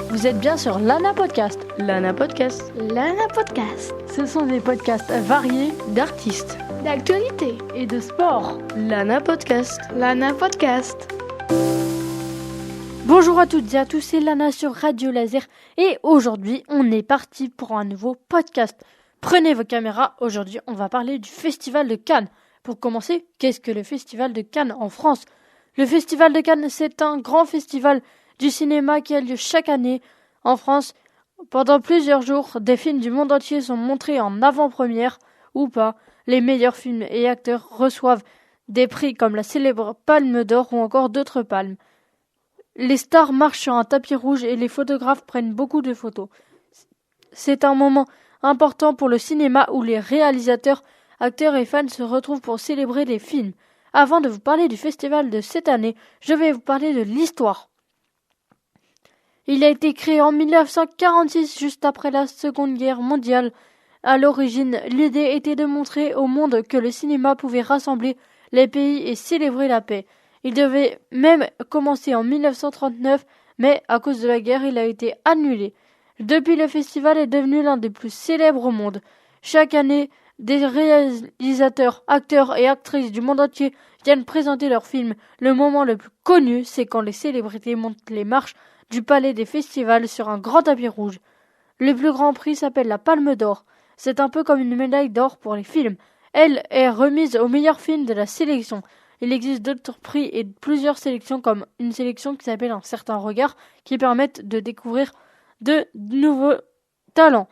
Vous êtes bien sur Lana Podcast. Lana Podcast. Lana Podcast. Ce sont des podcasts variés D'artistes. D'actualité. et de sport. Lana Podcast. Lana Podcast. Bonjour à toutes et à tous, c'est Lana sur Radio Laser et aujourd'hui on est parti pour un nouveau podcast. Prenez vos caméras, aujourd'hui on va parler du Festival de Cannes. Pour commencer, qu'est-ce que le Festival de Cannes en France ? Le Festival de Cannes, c'est un grand festival du cinéma qui a lieu chaque année en France. Pendant plusieurs jours, des films du monde entier sont montrés en avant-première ou pas. Les meilleurs films et acteurs reçoivent des prix comme la célèbre Palme d'Or ou encore d'autres palmes. Les stars marchent sur un tapis rouge et les photographes prennent beaucoup de photos. C'est un moment important pour le cinéma où les réalisateurs, acteurs et fans se retrouvent pour célébrer les films. Avant de vous parler du festival de cette année, je vais vous parler de l'histoire. Il a été créé en 1946, juste après la Seconde Guerre mondiale. À l'origine, l'idée était de montrer au monde que le cinéma pouvait rassembler les pays et célébrer la paix. Il devait même commencer en 1939, mais à cause de la guerre, il a été annulé. Depuis, le festival est devenu l'un des plus célèbres au monde. Chaque année, des réalisateurs, acteurs et actrices du monde entier viennent présenter leurs films. Le moment le plus connu, c'est quand les célébrités montent les marches du palais des festivals sur un grand tapis rouge. Le plus grand prix s'appelle la Palme d'Or. C'est un peu comme une médaille d'or pour les films. Elle est remise aux meilleurs films de la sélection. Il existe d'autres prix et plusieurs sélections comme une sélection qui s'appelle un certain regard qui permettent de découvrir de nouveaux talents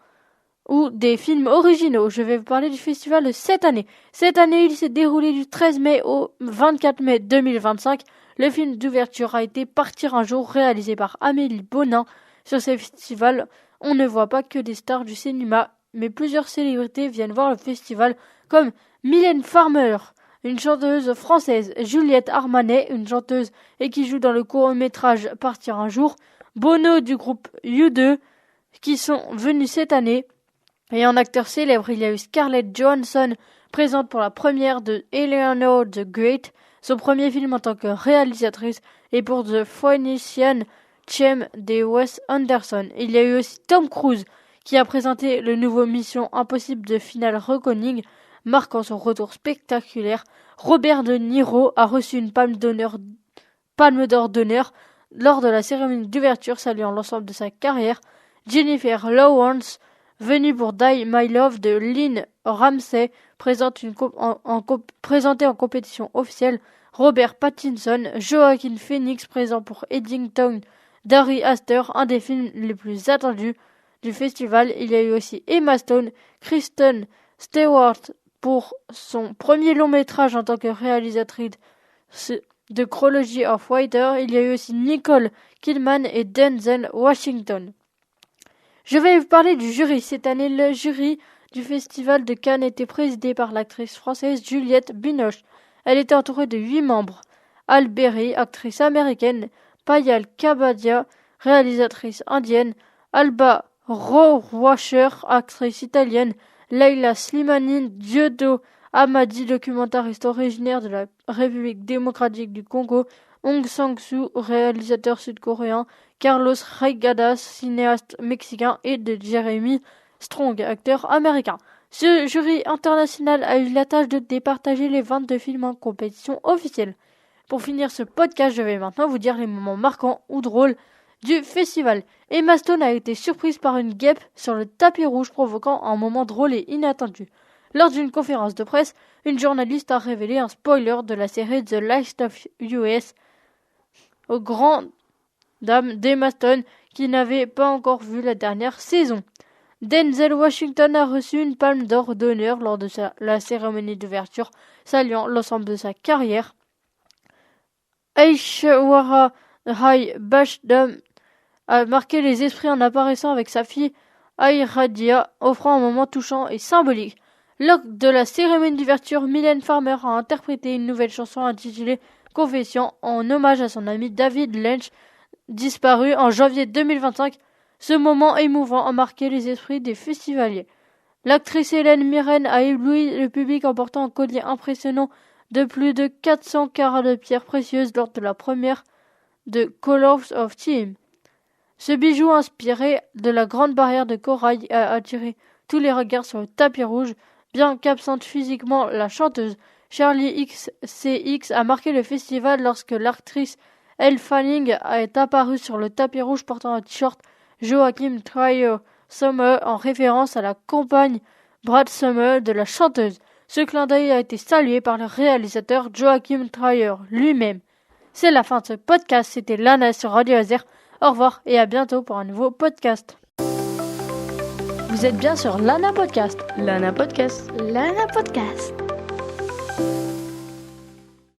ou des films originaux. Je vais vous parler du festival de cette année. Cette année, il s'est déroulé du 13 mai au 24 mai 2025. Le film d'ouverture a été Partir un jour, réalisé par Amélie Bonin. Sur ce festival, on ne voit pas que des stars du cinéma, mais plusieurs célébrités viennent voir le festival, comme Mylène Farmer, une chanteuse française, Juliette Armanet, une chanteuse et qui joue dans le court-métrage Partir un jour, Bono du groupe U2, qui sont venus cette année. Et en acteur célèbre, il y a eu Scarlett Johansson, présente pour la première de Eleanor the Great, son premier film en tant que réalisatrice, et pour The Phoenician Chem de Wes Anderson. Il y a eu aussi Tom Cruise, qui a présenté le nouveau Mission Impossible de Final Reckoning, marquant son retour spectaculaire. Robert De Niro a reçu une palme d'or d'honneur lors de la cérémonie d'ouverture, saluant l'ensemble de sa carrière. Jennifer Lawrence, venue pour Die My Love de Lynn Ramsey, présentée en compétition officielle. Robert Pattinson, Joaquin Phoenix, présent pour Eddington d'Ari Aster, un des films les plus attendus du festival. Il y a eu aussi Emma Stone, Kristen Stewart pour son premier long métrage en tant que réalisatrice de Chronology of Water. Il y a eu aussi Nicole Kidman et Denzel Washington. Je vais vous parler du jury. Cette année, le jury du Festival de Cannes était présidé par l'actrice française Juliette Binoche. Elle était entourée de 8 membres. Halle Berry, actrice américaine, Payal Kabadia, réalisatrice indienne, Alba Rohrwacher, actrice italienne, Leila Slimani, Diodo Amadi, documentariste originaire de la République démocratique du Congo, Aung San Suu, réalisateur sud-coréen, Carlos Regadas, cinéaste mexicain, et de Jeremy Strong, acteur américain. Ce jury international a eu la tâche de départager les 22 films en compétition officielle. Pour finir ce podcast, je vais maintenant vous dire les moments marquants ou drôles du festival. Emma Stone a été surprise par une guêpe sur le tapis rouge, provoquant un moment drôle et inattendu. Lors d'une conférence de presse, une journaliste a révélé un spoiler de la série The Last of Us aux grandes dames d'Emma Stone qui n'avait pas encore vu la dernière saison. Denzel Washington a reçu une palme d'or d'honneur lors de la cérémonie d'ouverture, saluant l'ensemble de sa carrière. Aishwarya Rai Bachchan a marqué les esprits en apparaissant avec sa fille Aishwarya, offrant un moment touchant et symbolique. Lors de la cérémonie d'ouverture, Mylène Farmer a interprété une nouvelle chanson intitulée Confession en hommage à son ami David Lynch, disparu en janvier 2025. Ce moment émouvant a marqué les esprits des festivaliers. L'actrice Hélène Mirren a ébloui le public en portant un collier impressionnant de plus de 400 carats de pierres précieuses lors de la première de Call of Team. Ce bijou inspiré de la grande barrière de corail a attiré tous les regards sur le tapis rouge. Bien qu'absente physiquement, la chanteuse Charli XCX a marqué le festival lorsque l'actrice Elle Fanning est apparue sur le tapis rouge portant un t-shirt Joachim Trier Summer en référence à la compagne Brad Summer de la chanteuse. Ce clin d'œil a été salué par le réalisateur Joachim Trier lui-même. C'est la fin de ce podcast, c'était Lana sur Radio Laser. Au revoir et à bientôt pour un nouveau podcast. Vous êtes bien sur Lana Podcast. Lana Podcast. Lana Podcast.